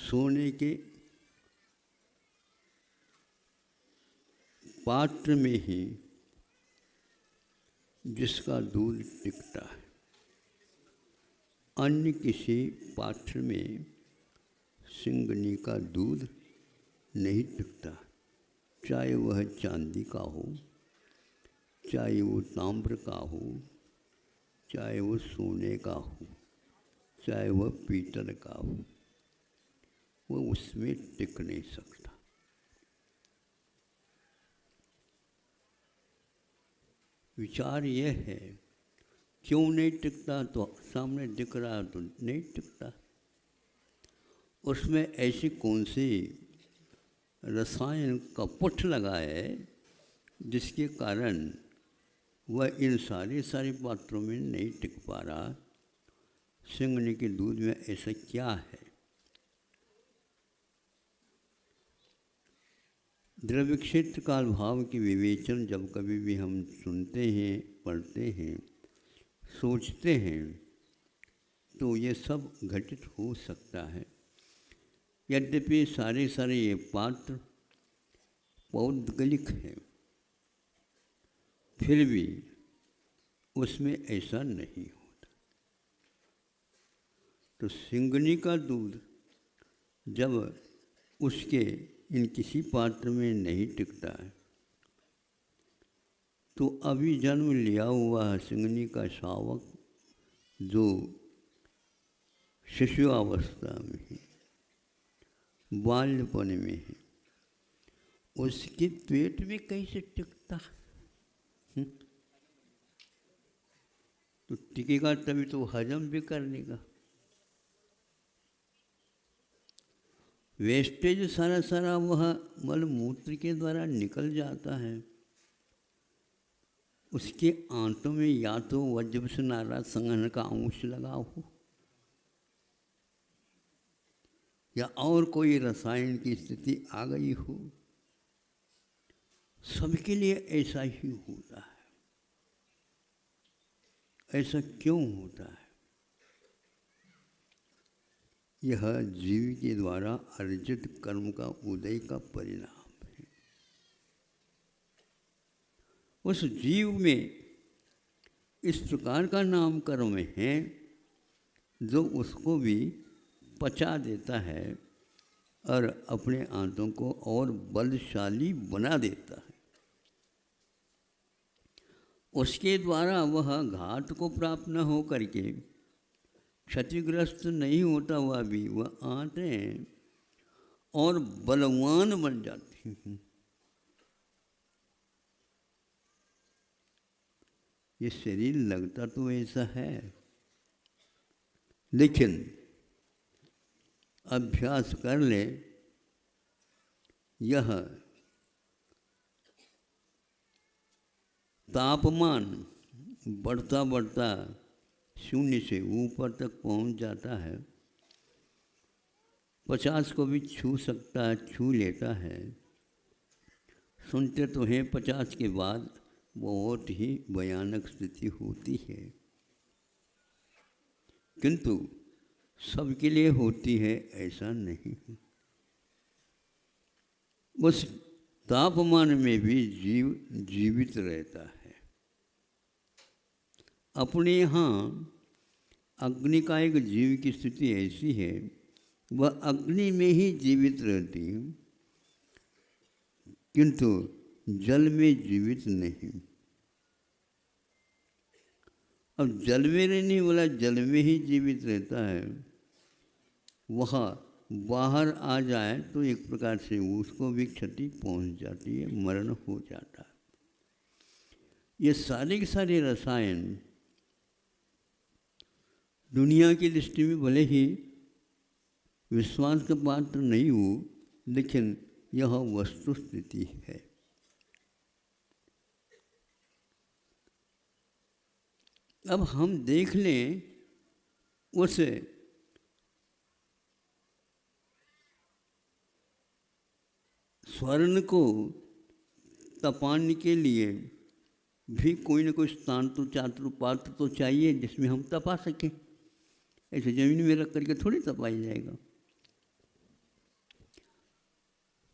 सोने के पात्र में ही जिसका दूध टिकता है, अन्य किसी पात्र में सिंगनी का दूध नहीं टिकता, चाहे वह चांदी का हो, चाहे वो ताम्र का हो, चाहे वो सोने का हो, चाहे वह पीतल का हो, वो उसमें टिक नहीं सकता। विचार यह है, क्यों नहीं टिकता? तो सामने दिख रहा तो नहीं टिकता। उसमें ऐसी कौन सी रसायन का पुट लगा है जिसके कारण वह इन सारे पात्रों में नहीं टिक पा रहा? सिंगनी के दूध में ऐसा क्या है? द्रव्य क्षेत्र काल भाव की विवेचन जब कभी भी हम सुनते हैं, पढ़ते हैं, सोचते हैं, तो ये सब घटित हो सकता है। यद्यपि सारे ये पात्र पौद्गलिक हैं, फिर भी उसमें ऐसा नहीं होता। तो सिंगनी का दूध जब उसके इन किसी पात्र में नहीं टिकता है, तो अभी जन्म लिया हुआ सिंगनी का शावक जो शिशु अवस्था में है, बाल्यपन में है, उसके पेट में कैसे टिकता? तो टिकेगा तभी तो हजम भी कर लेगा। वेस्टेज सारा वह मल मूत्र के द्वारा निकल जाता है। उसके आंतों में या तो वज्रवश नारा संघन का अंश लगा हो, या और कोई रसायन की स्थिति आ गई हो। सबके लिए ऐसा ही होता है। ऐसा क्यों होता है? यह जीव के द्वारा अर्जित कर्म का उदय का परिणाम है। उस जीव में इस प्रकार का नाम कर्म है जो उसको भी पचा देता है और अपने आंतों को और बलशाली बना देता है। उसके द्वारा वह घात को प्राप्त न हो करके क्षतिग्रस्त नहीं होता हुआ भी वह आंतें और बलवान बन जाती हैं। ये शरीर लगता तो ऐसा है, लेकिन अभ्यास कर ले, यह तापमान बढ़ता बढ़ता शून्य से ऊपर तक पहुंच जाता है। 50 को भी छू सकता है, छू लेता है। सुनते तो हैं 50 के बाद बहुत ही भयानक स्थिति होती है, किंतु सबके लिए होती है ऐसा नहीं। उस तापमान में भी जीव जीवित रहता है। अपने यहाँ अग्नि का एक जीव की स्थिति ऐसी है, वह अग्नि में ही जीवित रहती है, किंतु जल में जीवित नहीं। अब जल में रहने वाला जल में ही जीवित रहता है, वह बाहर आ जाए तो एक प्रकार से उसको भी क्षति पहुंच जाती है, मरण हो जाता है। ये सारे के सारे रसायन दुनिया की दृष्टि में भले ही विश्वास का पात्र नहीं हो, लेकिन यह वस्तु स्थिति है। अब हम देख लें उस स्वर्ण को तपाने के लिए भी कोई न कोई स्थान तो चातुर पात्र तो चाहिए जिसमें हम तपा सकें। ऐसे जमीन में रख करके थोड़ी तपाया जाएगा।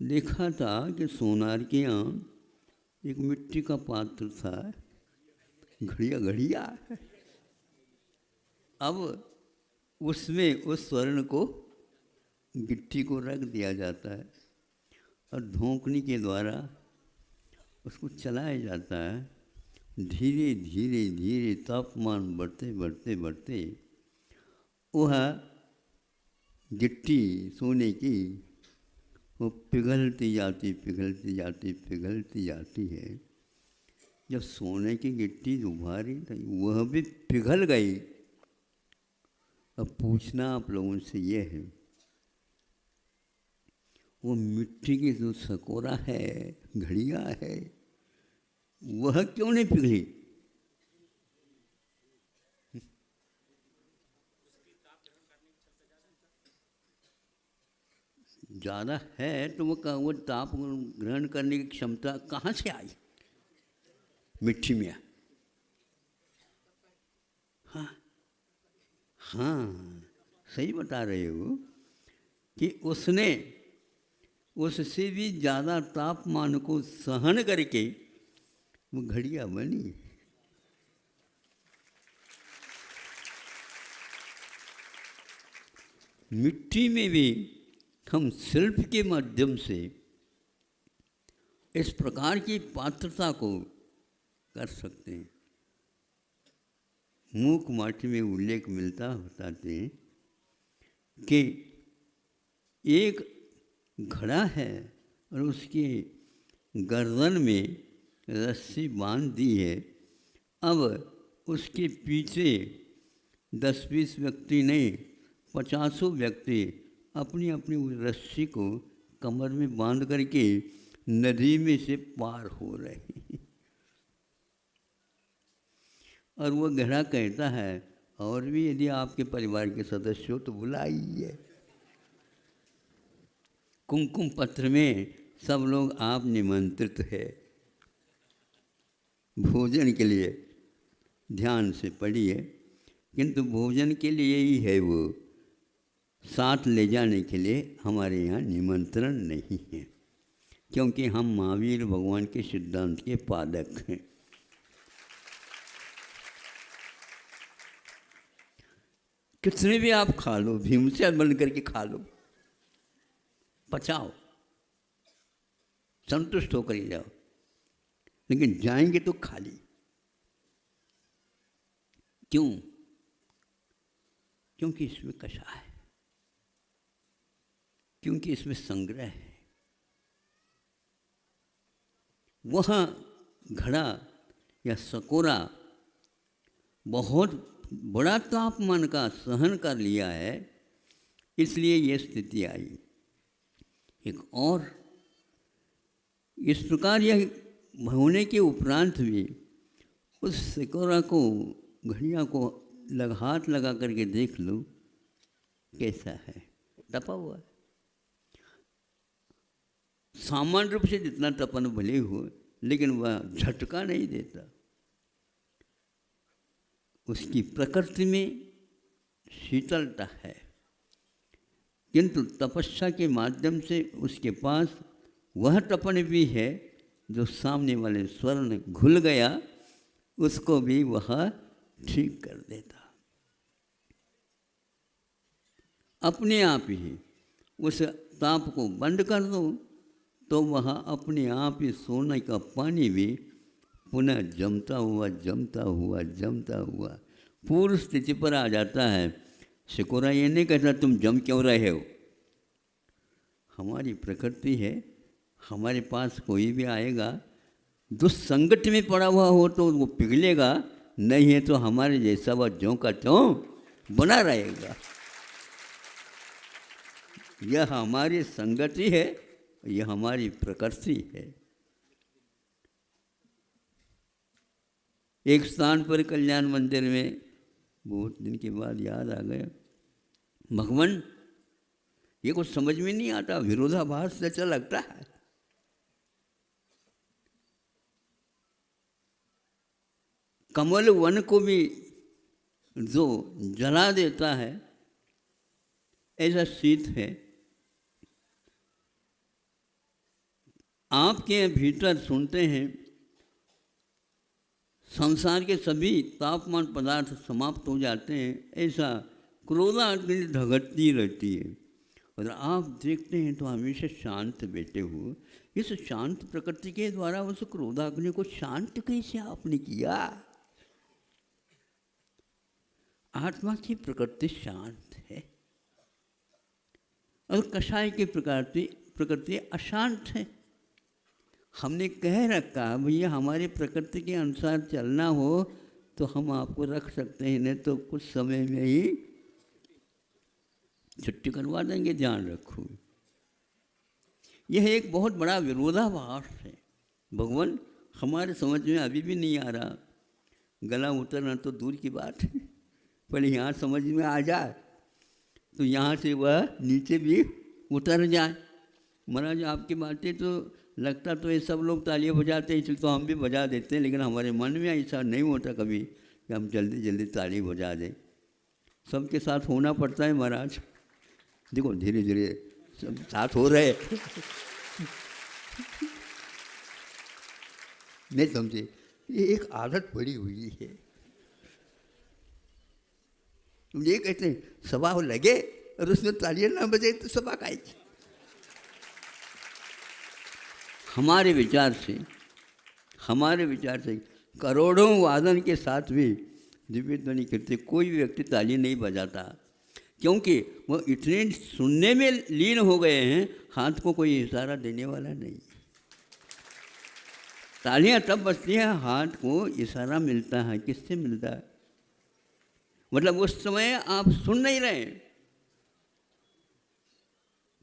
देखा था कि सोनार के यहाँ एक मिट्टी का पात्र था, घड़िया घड़िया। अब उसमें उस स्वर्ण को, गिट्टी को रख दिया जाता है और धोंकनी के द्वारा उसको चलाया जाता है। धीरे धीरे धीरे तापमान बढ़ते बढ़ते बढ़ते वह गिट्टी सोने की वो पिघलती जाती पिघलती जाती पिघलती जाती है। जब सोने की गिट्टी उभारी तो वह भी पिघल गई। अब पूछना आप लोगों से ये है, वो मिट्टी की जो सकोरा है, घड़िया है, वह क्यों नहीं पिघली? ज़्यादा है तो वो ताप ग्रहण करने की क्षमता कहाँ से आई मिट्टी में? हाँ हाँ, सही बता रहे हो कि उसने उससे भी ज़्यादा तापमान को सहन करके वो घड़िया बनी। मिट्टी में भी हम शिल्प के माध्यम से इस प्रकार की पात्रता को कर सकते हैं। मूक माटी में उल्लेख मिलता बताते हैं कि एक घड़ा है और उसके गर्दन में रस्सी बांध दी है। अब उसके पीछे 10-20 व्यक्ति नहीं, 50 व्यक्ति अपनी अपनी उस रस्सी को कमर में बांध करके नदी में से पार हो रहे हैं। और वो घड़ा कहता है, और भी यदि आपके परिवार के सदस्य हो तो बुलाइए। कुमकुम पत्र में सब लोग आप निमंत्रित है भोजन के लिए। ध्यान से पढ़िए, किंतु भोजन के लिए ही है, वो साथ ले जाने के लिए हमारे यहाँ निमंत्रण नहीं है, क्योंकि हम महावीर भगवान के सिद्धांत के पादक हैं। कितने भी आप खा लो, भीम से बन करके खा लो, पचाओ, संतुष्ट होकर ही जाओ, लेकिन जाएंगे तो खाली। क्यों? क्योंकि इसमें कषा है, क्योंकि इसमें संग्रह है। वह घड़ा या सकोरा बहुत बड़ा तापमान का सहन कर लिया है, इसलिए यह स्थिति आई। एक और इस प्रकार यह होने के उपरांत भी उस सकोरा को, घड़िया को हाथ लगा करके देख लो कैसा है, तपा हुआ है। सामान्य रूप से जितना तपन भले हो, लेकिन वह झटका नहीं देता। उसकी प्रकृति में शीतलता है, किंतु तपस्या के माध्यम से उसके पास वह तपन भी है जो सामने वाले स्वर्ण घुल गया उसको भी वह ठीक कर देता। अपने आप ही उस ताप को बंद कर दो तो वह अपने आप ही सोने का पानी भी पुनः जमता हुआ जमता हुआ जमता हुआ पूर्व स्थिति पर आ जाता है। सिकोरा ये नहीं कहता तुम जम क्यों रहे हो। हमारी प्रकृति है, हमारे पास कोई भी आएगा दुस्संगत में पड़ा हुआ हो तो वो पिघलेगा, नहीं है तो हमारे जैसा वह ज्यों का त्यों बना रहेगा। यह हमारी संगति है, यह हमारी प्रकृति है। एक स्थान पर कल्याण मंदिर में बहुत दिन के बाद याद आ गया, भगवान ये कुछ समझ में नहीं आता, विरोधाभास जैसा लगता है। कमल वन को भी जो जला देता है ऐसा शीत है, आपके भीतर सुनते हैं संसार के सभी तापमान पदार्थ समाप्त हो जाते हैं, ऐसा क्रोधाग्नि धगकती रहती है। और आप देखते हैं तो हमेशा शांत बैठे हो। इस शांत प्रकृति के द्वारा उस क्रोधाग्नि को शांत कैसे आपने किया? आत्मा की प्रकृति शांत है और कषाय की प्रकृति अशांत है। हमने कह रखा भैया हमारी प्रकृति के अनुसार चलना हो तो हम आपको रख सकते हैं, नहीं तो कुछ समय में ही छुट्टी करवा देंगे, ध्यान रखो। यह एक बहुत बड़ा विरोधाभास है। भगवान हमारे समझ में अभी भी नहीं आ रहा। गला उतरना तो दूर की बात है, पहले यहाँ समझ में आ जाए तो यहाँ से वह नीचे भी उतर जाए। महाराज आपकी बातें तो लगता तो ये सब लोग तालियां बजाते हैं, इसलिए तो हम भी बजा देते हैं, लेकिन हमारे मन में ऐसा नहीं होता कभी कि हम जल्दी जल्दी ताली बजा दें। सबके साथ होना पड़ता है महाराज। देखो धीरे धीरे सब साथ हो रहे नहीं समझे, ये एक आदत पड़ी हुई है। ये कहते हैं सभा हो लगे और उसमें तालियां ना बजे तो सभा का हमारे विचार से करोड़ों वादन के साथ भी दिव्य ध्वनि करते कोई भी व्यक्ति ताली नहीं बजाता, क्योंकि वो इतने सुनने में लीन हो गए हैं, हाथ को कोई इशारा देने वाला नहीं। तालियां तब बजती हैं हाथ को इशारा मिलता है। किससे मिलता है? मतलब उस समय आप सुन नहीं रहे।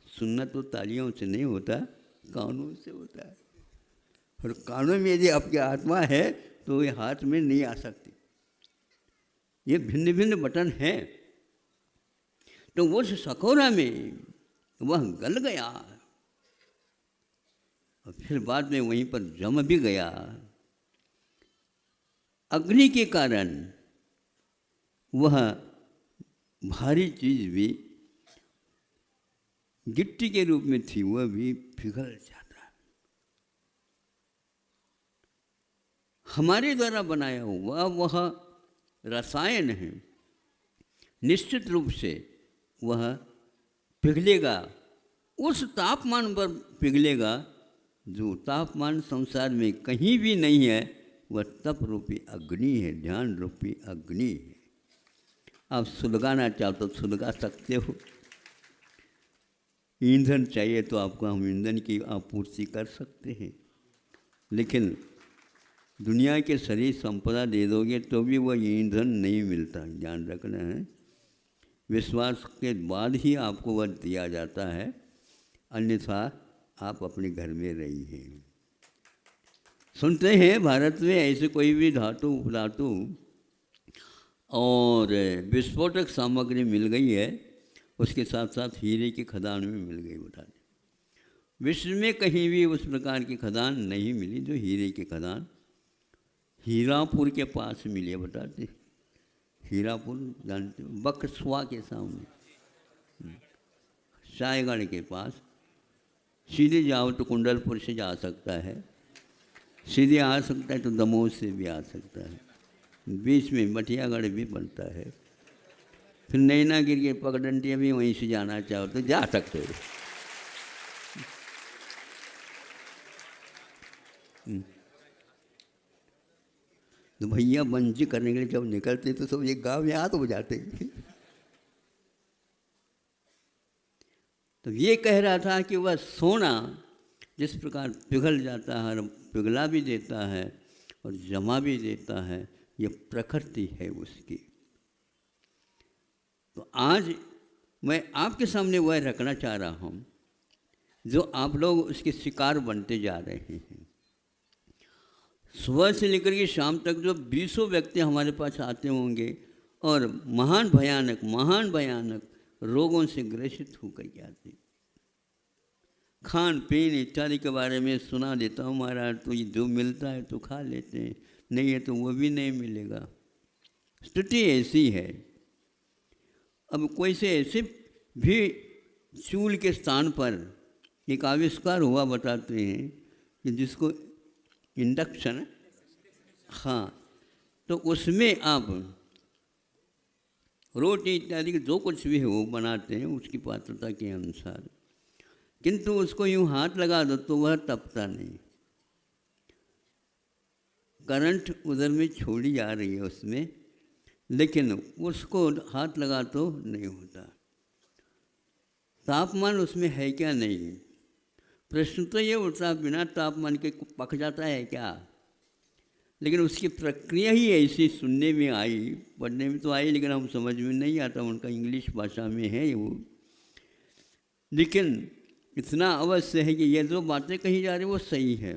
सुनना तो तालियों से नहीं होता, कानों से होता है। और कानों में यदि आपकी आत्मा है तो ये हाथ में नहीं आ सकती। ये भिन्न भिन्न बटन हैं। तो उस सकोरा में वह गल गया और फिर बाद में वहीं पर जम भी गया। अग्नि के कारण वह भारी चीज भी गिट्टी के रूप में थी, वह भी पिघल जाता। हमारे द्वारा बनाया हुआ वह रसायन है, निश्चित रूप से वह पिघलेगा, उस तापमान पर पिघलेगा जो तापमान संसार में कहीं भी नहीं है। वह तप रूपी अग्नि है, ध्यान रूपी अग्नि है। आप सुलगाना चाहो तो सुलगा सकते हो। ईंधन चाहिए तो आपको हम ईंधन की आपूर्ति कर सकते हैं, लेकिन दुनिया के शरीर संपदा दे दोगे तो भी वह ईंधन नहीं मिलता, ध्यान रखना है। विश्वास के बाद ही आपको वह दिया जाता है, अन्यथा आप अपने घर में रहिए। सुनते हैं भारत में ऐसे कोई भी धातु उपधातु और विस्फोटक सामग्री मिल गई है, उसके साथ साथ हीरे की खदान में मिल गई। बता दें विश्व में कहीं भी उस प्रकार की खदान नहीं मिली जो हीरे की खदान हीरापुर के पास मिली है। बताते हीरापुर जानते हो, बक्सवा के सामने, सायगढ़ के पास। सीधे जाओ तो कुंडलपुर से जा सकता है, सीधे आ सकता है तो दमोह से भी आ सकता है, बीच में मठियागढ़ भी बनता है, फिर नैनागिरी के पगडंडिया भी वहीं से जाना चाहो तो जा सकते हो। तो भैया बंजी करने के लिए जब निकलते तो सब एक गांव में हाथ हो जाते। तो ये कह रहा था कि वह सोना जिस प्रकार पिघल जाता है, पिघला भी देता है और जमा भी देता है, ये प्रकृति है उसकी। तो आज मैं आपके सामने वह रखना चाह रहा हूँ जो आप लोग उसके शिकार बनते जा रहे हैं। सुबह से लेकर के शाम तक जो 20 व्यक्ति हमारे पास आते होंगे और महान भयानक रोगों से ग्रसित होकर जाते। खान पीन इत्यादि के बारे में सुना देता हूँ महाराज, तो ये जो मिलता है तो खा लेते हैं, नहीं है तो वो भी नहीं मिलेगा। स्थिति ऐसी है। अब कोई से ऐसे भी चूल के स्थान पर एक आविष्कार हुआ बताते हैं कि जिसको इंडक्शन, हाँ, तो उसमें आप रोटी इत्यादि जो कुछ भी हो बनाते हैं उसकी पात्रता के अनुसार, किंतु उसको यूँ हाथ लगा दो तो वह तपता नहीं। करंट उधर में छोड़ी जा रही है उसमें, लेकिन उसको हाथ लगा तो नहीं होता। तापमान उसमें है क्या नहीं, प्रश्न तो ये उठता बिना तापमान के पक जाता है क्या? लेकिन उसकी प्रक्रिया ही ऐसी सुनने में आई, पढ़ने में तो आई, लेकिन हम समझ में नहीं आता, उनका इंग्लिश भाषा में है वो। लेकिन इतना अवश्य है कि ये जो बातें कही जा रही वो सही है।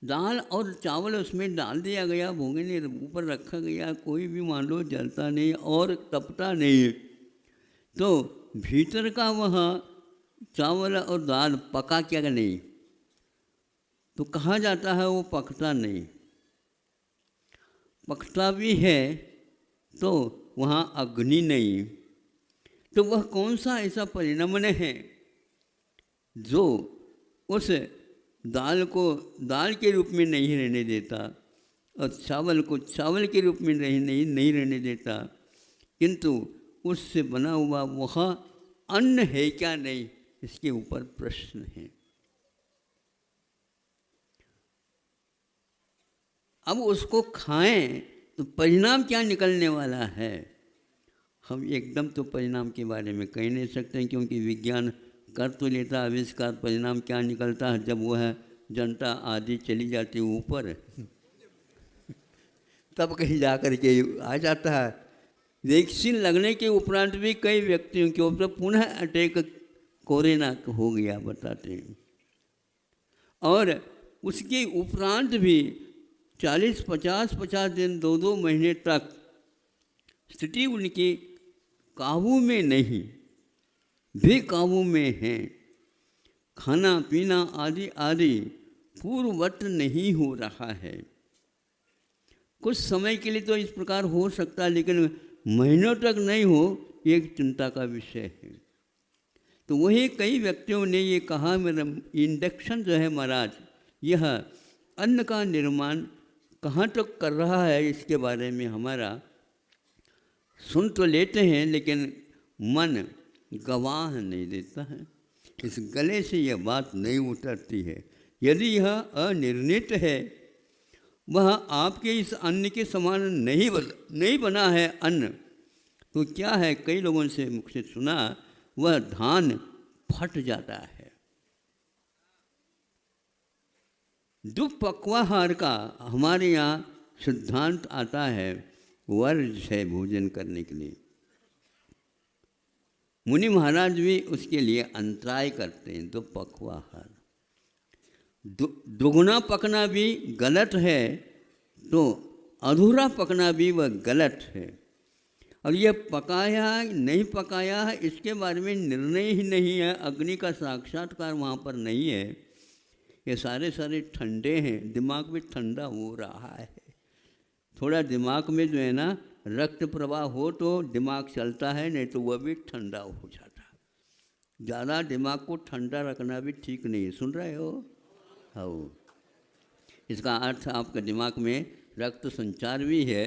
दाल और चावल उसमें डाल दिया गया, भोगने ऊपर रखा गया, कोई भी मान लो जलता नहीं और तपता नहीं, तो भीतर का वह चावल और दाल पका क्या नहीं? तो कहा जाता है वो पकता नहीं। पकता भी है तो वहाँ अग्नि नहीं। तो वह कौन सा ऐसा परिणमन है जो उस दाल को दाल के रूप में नहीं रहने देता और चावल को चावल के रूप में नहीं रहने देता, किंतु उससे बना हुआ वह अन्न है क्या नहीं, इसके ऊपर प्रश्न है। अब उसको खाएं तो परिणाम क्या निकलने वाला है, हम एकदम तो परिणाम के बारे में कह नहीं सकते, क्योंकि विज्ञान कर तो लेता आविष्कार, परिणाम क्या निकलता है जब वह जनता आदि चली जाती है ऊपर तब कहीं जा कर के आ जाता है। वैक्सीन लगने के उपरांत भी कई व्यक्तियों के ऊपर पुनः अटैक कोरोना हो गया बताते हैं, और उसके उपरांत भी 40-50 दिन 2-2 महीने तक स्थिति उनकी काबू में नहीं, भी काबू में है। खाना पीना आदि आदि पूर्ववत नहीं हो रहा है। कुछ समय के लिए तो इस प्रकार हो सकता है, लेकिन महीनों तक नहीं हो, ये एक चिंता का विषय है। तो वही कई व्यक्तियों ने ये कहा, मेरा इंडक्शन जो है महाराज, यह अन्न का निर्माण कहाँ तक कर रहा है, इसके बारे में हमारा सुन तो लेते हैं, लेकिन मन गवाह नहीं देता है। इस गले से यह बात नहीं उतरती है। यदि यह अनिर्णित है, वह आपके इस अन्न के समान नहीं बना है अन्न, तो क्या है, कई लोगों से मुझसे सुना, वह धान फट जाता है। दुपक्वाहार का हमारे यहाँ सिद्धांत आता है, वर्ज है भोजन करने के लिए। मुनि महाराज भी उसके लिए अंतराय करते हैं। दुपक्वाहार, दुगुना पकना भी गलत है, तो अधूरा पकना भी वह गलत है। और यह पकाया नहीं पकाया है, इसके बारे में निर्णय ही नहीं है, अग्नि का साक्षात्कार वहाँ पर नहीं है। ये सारे ठंडे हैं, दिमाग भी ठंडा हो रहा है। थोड़ा दिमाग में जो है ना रक्त प्रवाह हो तो दिमाग चलता है, नहीं तो वह भी ठंडा हो जाता है। ज़्यादा दिमाग को ठंडा रखना भी ठीक नहीं है। सुन रहे हो? हाँ, इसका अर्थ आपके दिमाग में रक्त संचार भी है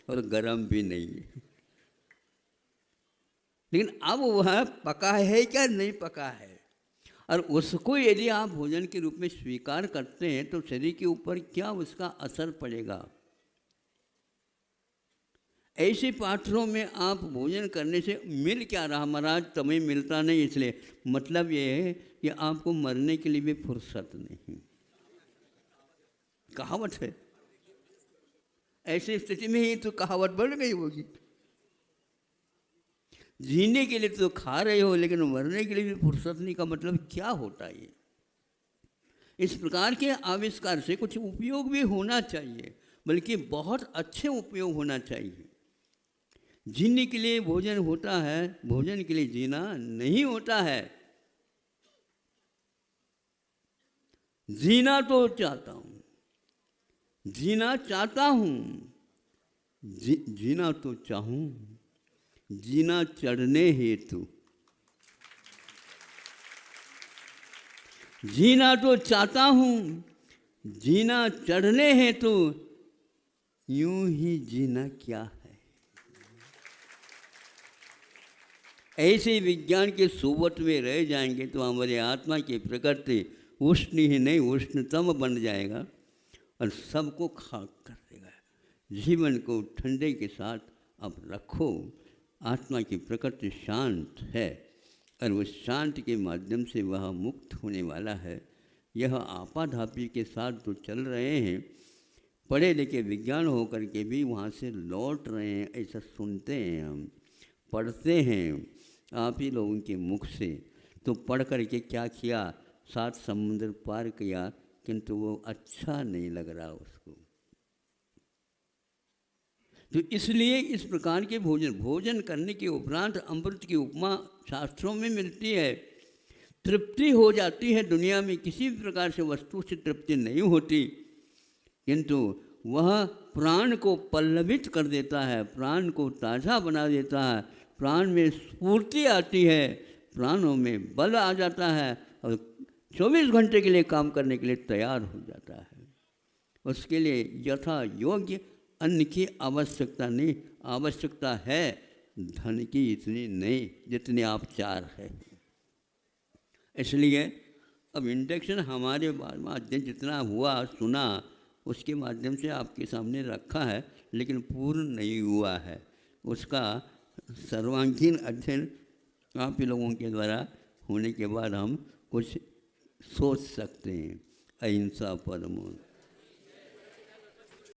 और गर्म भी नहीं है। लेकिन अब वह पका है क्या नहीं पका है, और उसको यदि आप भोजन के रूप में स्वीकार करते हैं तो शरीर के ऊपर क्या उसका असर पड़ेगा। ऐसे पात्रों में आप भोजन करने से मिल क्या रहा महाराज, तुम्हें मिलता नहीं, इसलिए मतलब ये है कि आपको मरने के लिए भी फुर्सत नहीं। कहावत है, ऐसी स्थिति में ही तो कहावत बन गई होगी। जीने के लिए तो खा रहे हो, लेकिन मरने के लिए भी फुर्सत नहीं, का मतलब क्या होता है? इस प्रकार के आविष्कार से कुछ उपयोग भी होना चाहिए, बल्कि बहुत अच्छे उपयोग होना चाहिए। जीने के लिए भोजन होता है, भोजन के लिए जीना नहीं होता है। जीना तो चाहता हूँ, जीना चाहता हूँ, जीना तो चाहूँ, जीना चढ़ने हेतु। जीना तो चाहता हूँ, जीना चढ़ने हैं तो यूं ही जीना क्या है। ऐसे विज्ञान के सोबत में रह जाएंगे तो हमारे आत्मा की प्रकृति उष्ण ही नहीं उष्णतम बन जाएगा और सबको खाक कर देगा। जीवन को ठंडे के साथ आप रखो। आत्मा की प्रकृति शांत है और उस शांत के माध्यम से वह मुक्त होने वाला है। यह आपाधापी के साथ तो चल रहे हैं, पढ़े लिखे विज्ञान होकर के भी वहाँ से लौट रहे हैं, ऐसा सुनते हैं, हम पढ़ते हैं आप ही लोगों के मुख से। तो पढ़ कर के क्या किया, 7 समुद्र पार किया, किंतु वो अच्छा नहीं लग रहा उसको। तो इसलिए इस प्रकार के भोजन करने के उपरांत अमृत की उपमा शास्त्रों में मिलती है। तृप्ति हो जाती है, दुनिया में किसी भी प्रकार से वस्तु से तृप्ति नहीं होती, किंतु वह प्राण को पल्लवित कर देता है, प्राण को ताज़ा बना देता है, प्राण में स्फूर्ति आती है, प्राणों में बल आ जाता है और 24 घंटे के लिए काम करने के लिए तैयार हो जाता है। उसके लिए यथा योग्य अन्न की आवश्यकता नहीं, आवश्यकता है धन की इतनी नहीं जितनी आप चार है। इसलिए अब इंडक्शन हमारे माध्यम जितना हुआ सुना उसके माध्यम से आपके सामने रखा है, लेकिन पूर्ण नहीं हुआ है। उसका सर्वांगीण अध्ययन आप ही लोगों के द्वारा होने के बाद हम कुछ सोच सकते हैं। अहिंसा परमो